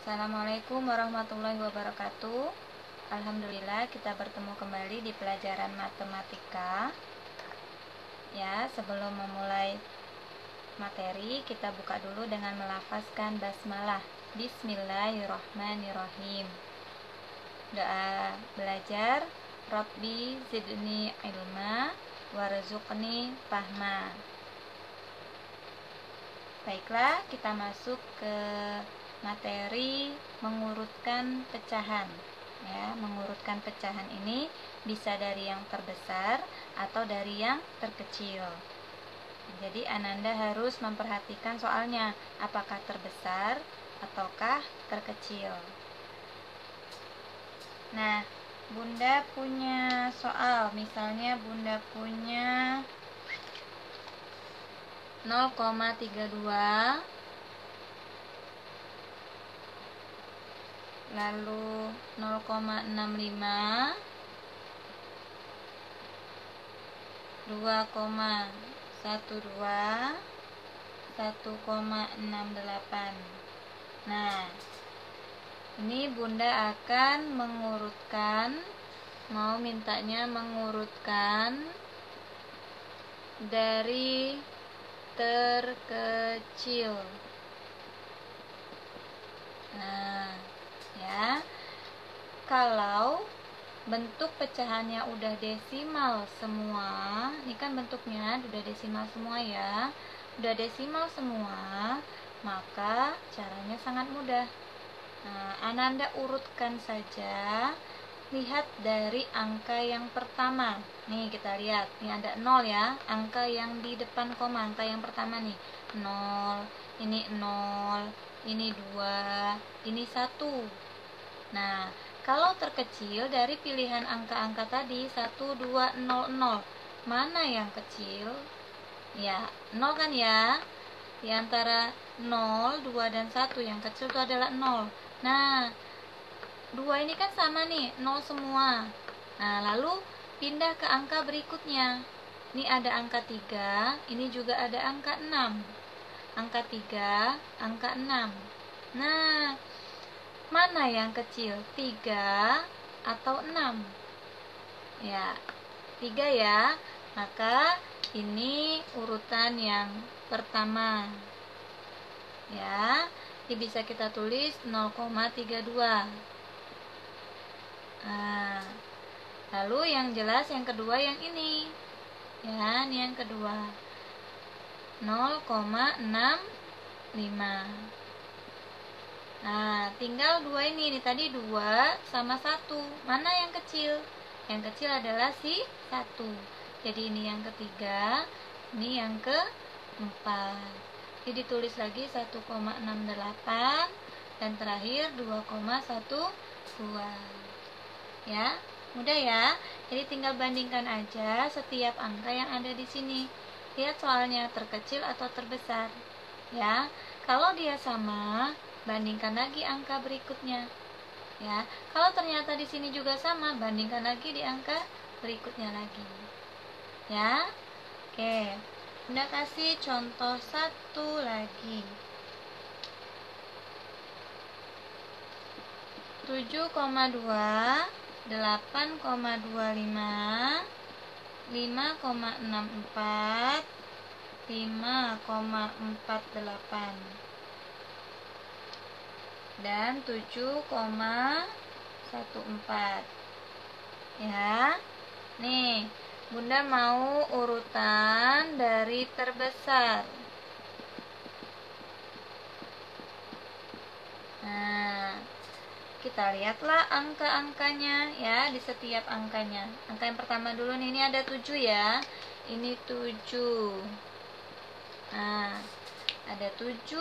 Assalamualaikum warahmatullahi wabarakatuh. Alhamdulillah kita bertemu kembali di pelajaran matematika. Ya, sebelum memulai materi, kita buka dulu dengan melafazkan basmalah. Bismillahirrahmanirrahim. Doa belajar, Rabbi zidni ilma warzuqni fahma. Baiklah, kita masuk ke materi mengurutkan pecahan. Ya, mengurutkan pecahan ini bisa dari yang terbesar atau dari yang terkecil. Jadi Ananda harus memperhatikan soalnya, apakah terbesar ataukah terkecil. Nah, Bunda punya soal, misalnya Bunda punya 0,32, lalu 0,65, 2,12, 1,68. Nah, ini Bunda akan mengurutkan, mintanya mengurutkan dari terkecil. Nah, ya, kalau bentuk pecahannya udah desimal semua, ini kan bentuknya udah desimal semua ya, udah desimal semua, maka caranya sangat mudah. Nah, Ananda urutkan saja, lihat dari angka yang pertama. Nih kita lihat, ini ada 0 ya, angka yang di depan koma, angka yang pertama nih 0, ini 0, ini 2, ini 1. Nah, kalau terkecil dari pilihan angka-angka tadi 1, 2, 0, 0, mana yang kecil? Ya, 0 kan ya. Di antara 0, 2, dan 1 yang kecil itu adalah 0. Nah, 2 ini kan sama nih, 0 semua. Nah, lalu pindah ke angka berikutnya. Ini ada angka 3, ini juga ada angka 6. Angka 3, angka 6. Nah, mana yang kecil? 3 atau 6? Ya, 3 ya. Maka ini urutan yang pertama. Ya, ini bisa kita tulis 0,32. Nah, lalu yang jelas yang kedua yang ini. Ya, ini yang kedua. 0,65. Nah, tinggal 2 ini tadi 2 sama 1. Mana yang kecil? Yang kecil adalah si 1. Jadi ini yang ketiga, ini yang keempat. Jadi ditulis lagi 1,68 dan terakhir 2,12. Ya, mudah ya. Jadi tinggal bandingkan aja setiap angka yang ada di sini. Lihat soalnya terkecil atau terbesar. Ya, kalau dia sama, bandingkan lagi angka berikutnya. Ya, kalau ternyata di sini juga sama, bandingkan lagi di angka berikutnya lagi. Ya, oke. Bunda kasih contoh satu lagi. 7,2, 8,25, 5,64, 5,48 dan 7,14. Ya. Nih, Bunda mau urutan dari terbesar. Nah, kita lihatlah angka-angkanya ya, di setiap angkanya. Angka yang pertama dulu nih, ini ada 7 ya. Ini 7. Nah, ada 7,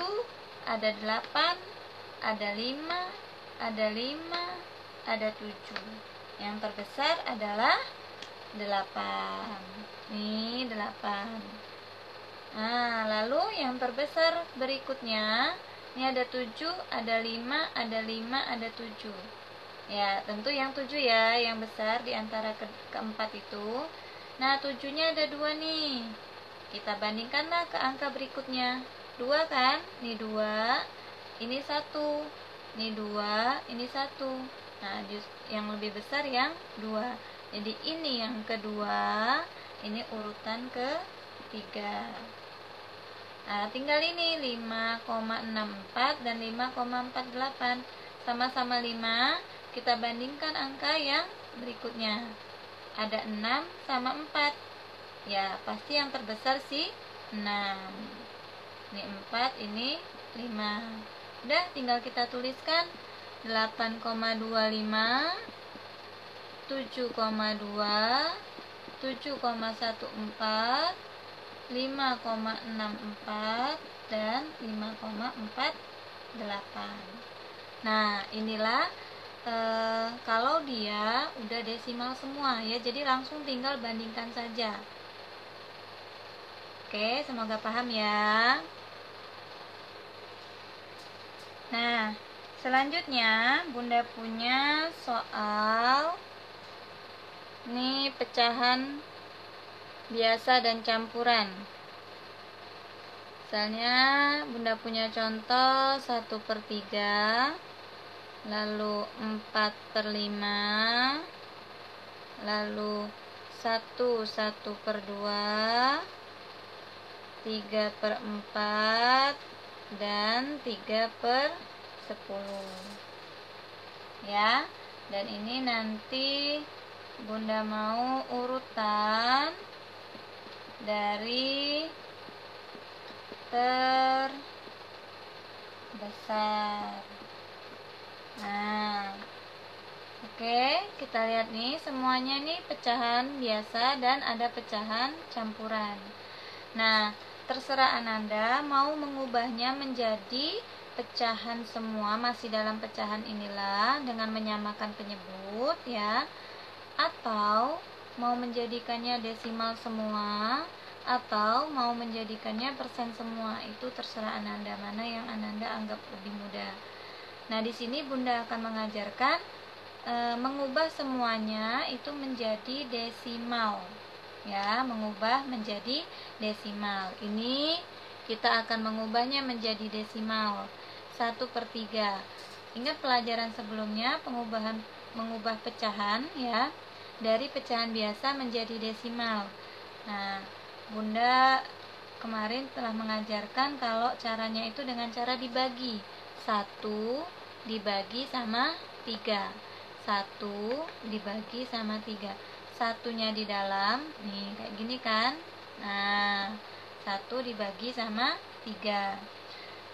ada 8, ada 5, ada 5, ada 7. Yang terbesar adalah 8. Nih, 8. Nah, lalu yang terbesar berikutnya, ini ada 7, ada 5, ada 5, ada 7. Ya, tentu yang 7 ya, yang besar di antara keempat itu. Nah, 7-nya ada 2 nih. Kita bandingkanlah ke angka berikutnya. 2 kan? Ini 2, ini 1. ini 2, ini 1. Nah, yang lebih besar yang 2. Jadi ini yang kedua, ini urutan ketiga. Nah, tinggal ini 5,64 dan 5,48. Sama-sama 5, kita bandingkan angka yang berikutnya. Ada 6 sama 4. Ya, pasti yang terbesar sih 6. Ini 4, ini 5. Udah, tinggal kita tuliskan 8,25, 7,2, 7,14, 5,64 dan 5,48. Nah, inilah kalau dia udah desimal semua ya, jadi langsung tinggal bandingkan saja. Oke, semoga paham ya. Nah, selanjutnya Bunda punya soal ini pecahan biasa dan campuran. Misalnya Bunda punya contoh 1/3, lalu 4/5, lalu 1/2, 3/4, dan 3/10 ya. Dan ini nanti Bunda mau urutan dari terbesar. Nah, oke, kita lihat nih, semuanya nih pecahan biasa dan ada pecahan campuran. Nah, terserah Ananda mau mengubahnya menjadi pecahan semua, masih dalam pecahan inilah dengan menyamakan penyebut ya, atau mau menjadikannya desimal semua, atau mau menjadikannya persen semua. Itu terserah Ananda, mana yang Ananda anggap lebih mudah. Nah, di sini Bunda akan mengajarkan mengubah semuanya itu menjadi desimal. Ya, mengubah menjadi desimal. Ini kita akan mengubahnya menjadi desimal 1/3. Ingat pelajaran sebelumnya mengubah pecahan ya, dari pecahan biasa menjadi desimal. Nah, Bunda kemarin telah mengajarkan kalau caranya itu dengan cara dibagi. 1 dibagi sama 3. 1 dibagi sama 3. Satunya di dalam, nih kayak gini kan. Nah, 1 dibagi sama 3.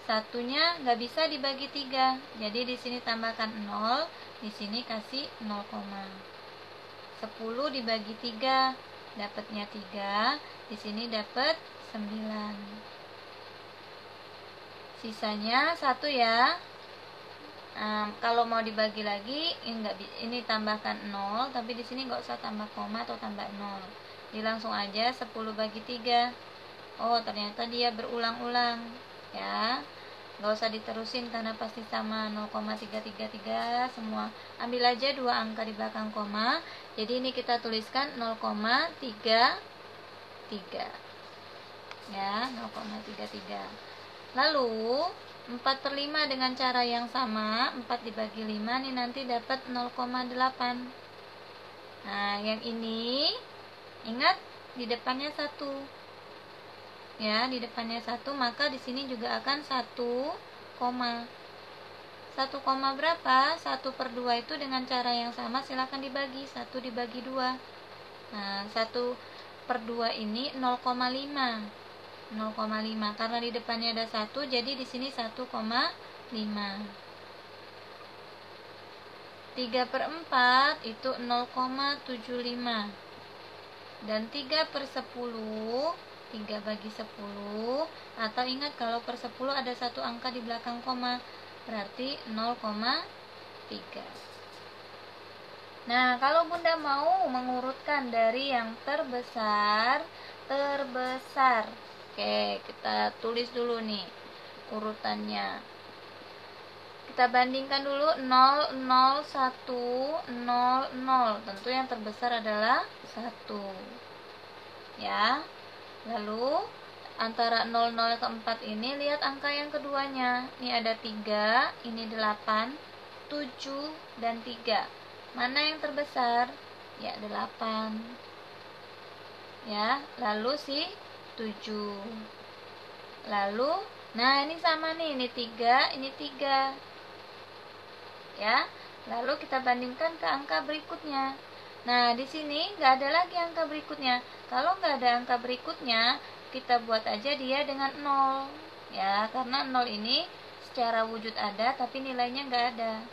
Satunya nggak bisa dibagi 3. Jadi di sini tambahkan 0, di sini kasih 0, 10 dibagi 3, dapatnya 3, di sini dapat 9. Sisanya 1 ya. Kalau mau dibagi lagi ini tambahkan 0, tapi di sini nggak usah tambah koma atau tambah 0. Jadi langsung aja 10 bagi 3. Oh, ternyata dia berulang-ulang ya. Nggak usah diterusin karena pasti sama 0,333 semua. Ambil aja 2 angka di belakang koma. Jadi ini kita tuliskan 0,33 ya, 0,33. Lalu 4/5 dengan cara yang sama, 4 dibagi 5 nih nanti dapat 0,8. Nah, yang ini ingat di depannya 1. Ya, di depannya 1, maka di sini juga akan 1 koma. 1 koma berapa? 1/2 itu dengan cara yang sama silakan dibagi, 1 dibagi 2. Nah, 1/2 ini 0,5. 0,5 karena di depannya ada 1, jadi di sini 1,5. 3/4 itu 0,75. Dan 3/10, 3 bagi 10, atau ingat kalau per 10 ada 1 angka di belakang koma, berarti 0,3. Nah, kalau Bunda mau mengurutkan dari yang terbesar, oke, kita tulis dulu nih urutannya. Kita bandingkan dulu 0, 0, 1, 0, 0. Tentu yang terbesar adalah 1. Ya. Lalu antara 0, 0 ke 4 ini, lihat angka yang keduanya. Ini ada 3, ini 8, 7, dan 3. Mana yang terbesar? Ya, 8. Ya, lalu si 7. Lalu, nah ini sama nih, ini 3, ini 3. Ya, lalu kita bandingkan ke angka berikutnya. Nah, di sini nggak ada lagi angka berikutnya. Kalau nggak ada angka berikutnya, kita buat aja dia dengan 0. Ya, karena 0 ini secara wujud ada, tapi nilainya nggak ada.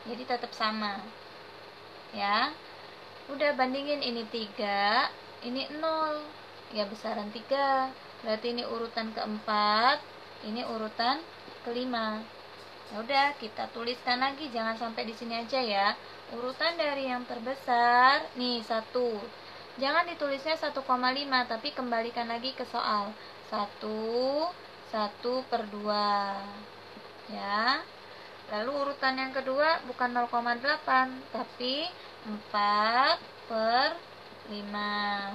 Jadi tetap sama. Ya, udah bandingin ini 3, ini 0. Ya, besaran 3. Berarti ini urutan keempat, ini urutan kelima. Ya udah, kita tuliskan lagi, jangan sampai di sini aja ya. Urutan dari yang terbesar, nih 1. Jangan ditulisnya 1,5, tapi kembalikan lagi ke soal. 1/2. Ya. Lalu urutan yang kedua bukan 0,8, tapi 4/5.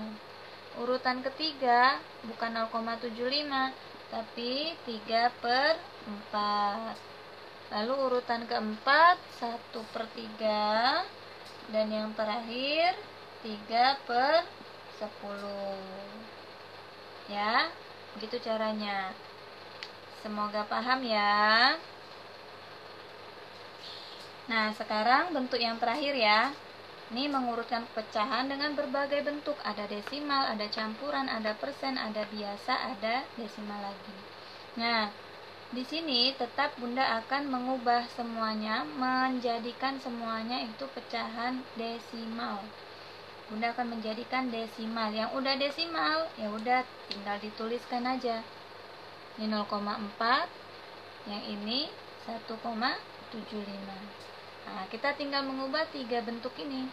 Urutan ketiga bukan 0,75, tapi 3/4. Lalu urutan keempat 1/3, dan yang terakhir 3/10. Ya, begitu caranya. Semoga paham ya. Nah, sekarang bentuk yang terakhir ya. Ini mengurutkan pecahan dengan berbagai bentuk. Ada desimal, ada campuran, ada persen, ada biasa, ada desimal lagi. Nah, di sini tetap Bunda akan mengubah semuanya, menjadikan semuanya itu pecahan desimal. Bunda akan menjadikan desimal. Yang udah desimal, ya udah tinggal dituliskan aja. Ini 0,4, yang ini 1,75. Nah, kita tinggal mengubah 3 bentuk ini.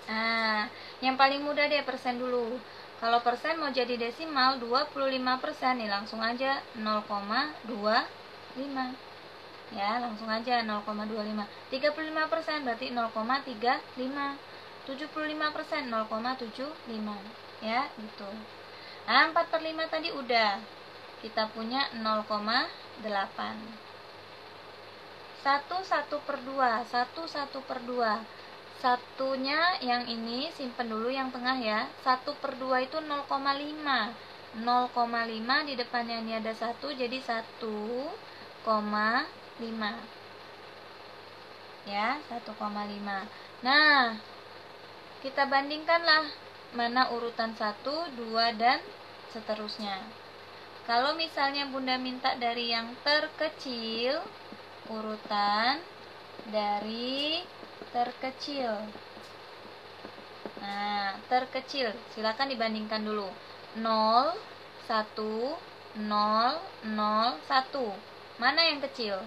Nah, yang paling mudah deh persen dulu. Kalau persen mau jadi desimal 25%, nih langsung aja 0,25. Ya, langsung aja 0,25. 35% berarti 0,35. 75% 0,75. Ya, gitu. Nah, 4/5 tadi udah. Kita punya 0,8. 1/2. Satunya yang ini simpen dulu yang tengah ya. 1/2 itu 0,5. 0,5 di depannya ini ada 1, jadi 1,5. Ya, 1,5. Nah, kita bandingkanlah mana urutan 1, 2, dan seterusnya. Kalau misalnya Bunda minta dari yang terkecil, urutan dari terkecil. Nah, terkecil silakan dibandingkan dulu. 0, 1, 0, 0, 1. Mana yang kecil?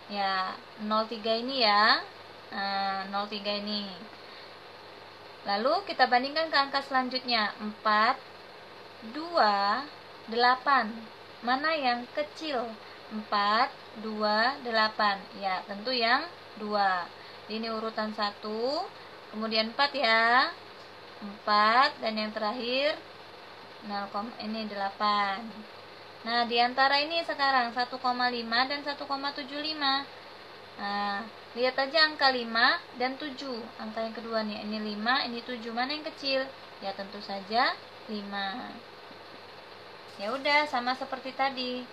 Ya, 0,3 ini ya. Nah, 0,3 ini. Lalu kita bandingkan ke angka selanjutnya. 4, 2, 8. Mana yang kecil? 4, 2, 8. Ya, tentu yang 2. Ini urutan 1, kemudian 4 ya. 4, dan yang terakhir 0, ini 8. Nah, di antara ini sekarang 1,5 dan 1,75. Nah, lihat aja angka 5 dan 7. Angka yang kedua nih, ini 5, ini 7. Mana yang kecil? Ya, tentu saja 5. Ya udah, sama seperti tadi.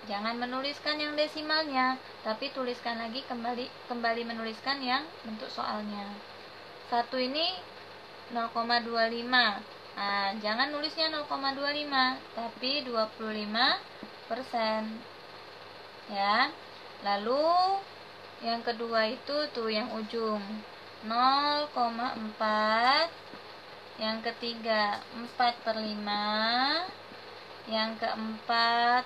Jangan menuliskan yang desimalnya, tapi tuliskan lagi kembali menuliskan yang bentuk soalnya. 1 ini 0,25. Nah, jangan nulisnya 0,25, tapi 25%. Ya. Lalu yang kedua itu tuh yang ujung 0,4. Yang ketiga 4/5. Yang keempat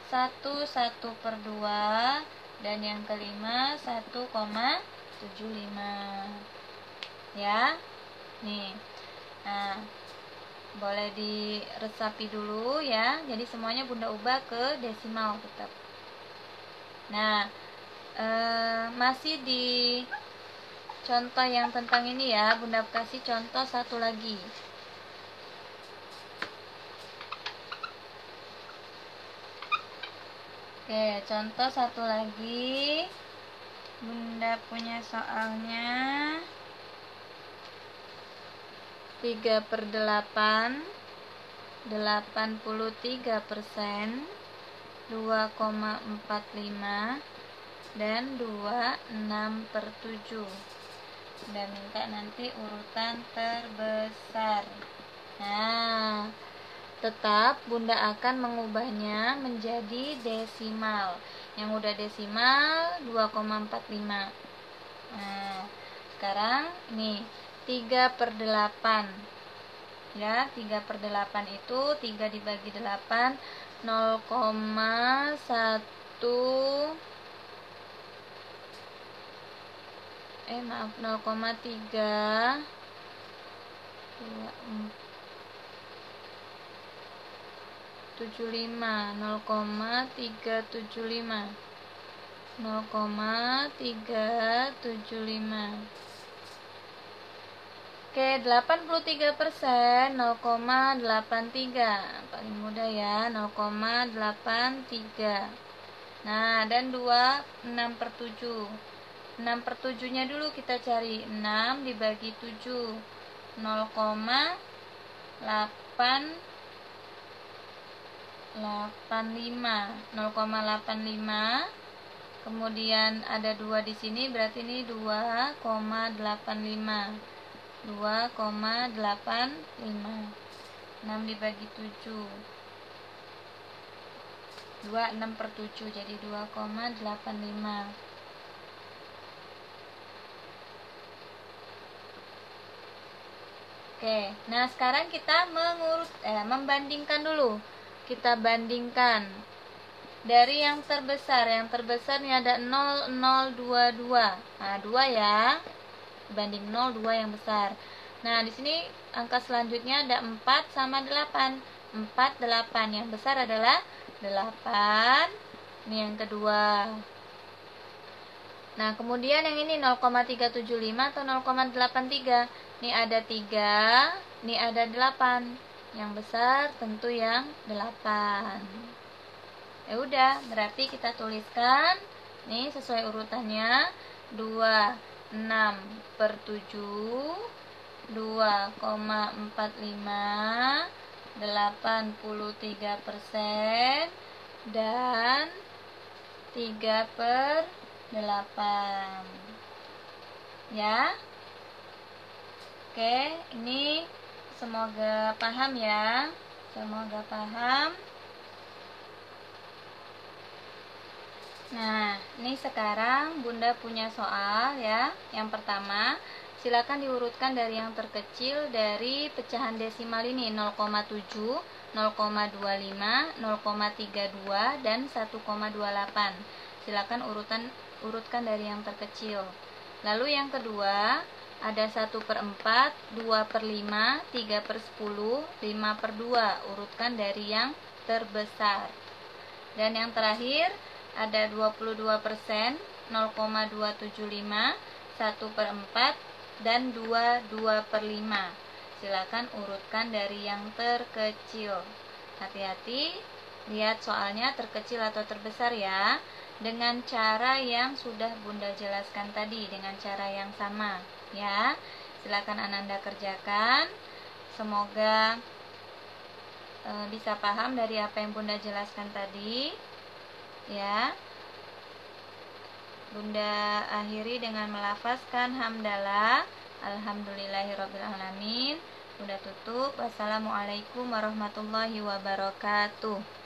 1/2, dan yang kelima 1,75. Ya. Nih. Nah, boleh diresapi dulu ya. Jadi semuanya Bunda ubah ke desimal tetap. Nah, masih di contoh yang tentang ini ya, Bunda kasih contoh satu lagi. Oke, contoh satu lagi. Bunda punya soalnya 3/8 83%, 2,45 dan 26/7. Udah minta nanti urutan terbesar. Nah, tetap Bunda akan mengubahnya menjadi desimal. Yang udah desimal 2,45. Nah, sekarang ini 3/8. Ya, 3/8 itu 3 dibagi 8 0,1 0,3 75 0,375 0,375. Oke, 83% 0,83. Paling mudah ya, 0,83. Nah, dan 6/7. 6/7 nya dulu kita cari. 6 dibagi 7 0,85. Kemudian ada 2 di sini, berarti ini 2,85. 2,85. 6 dibagi 7 6/7, jadi 2,85. Oke, nah sekarang kita membandingkan dulu. Kita bandingkan dari yang terbesar. Yang terbesar ini ada 0, 0, 2, 2. Nah, 2 ya. Banding 0, 2 yang besar. Nah, di sini angka selanjutnya ada 4 sama 8. 4, 8. Yang besar adalah 8. Ini yang kedua. Nah, kemudian yang ini 0,375 atau 0,83. Ini ada 3, ini ada 8. Yang besar tentu yang 8. Ya udah, berarti kita tuliskan nih sesuai urutannya 26/7, 2,45, 83%, dan 3/8. Ya. Oke, ini semoga paham ya. Semoga paham. Nah, ini sekarang Bunda punya soal ya. Yang pertama, silakan diurutkan dari yang terkecil dari pecahan desimal ini 0,7, 0,25, 0,32 dan 1,28. Silakan urutkan dari yang terkecil. Lalu yang kedua, ada 1/4, 2/5, 3/10, 5/2. Urutkan dari yang terbesar. Dan yang terakhir ada 22%, 0,275, 1/4, dan 2/5. Silakan urutkan dari yang terkecil. Hati-hati, lihat soalnya terkecil atau terbesar ya. Dengan cara yang sudah Bunda jelaskan tadi, dengan cara yang sama ya. Silakan Ananda kerjakan. Semoga bisa paham dari apa yang Bunda jelaskan tadi ya. Bunda akhiri dengan melafazkan hamdalah, alhamdulillahirobbilalamin. Bunda tutup. Wassalamualaikum warahmatullahi wabarakatuh.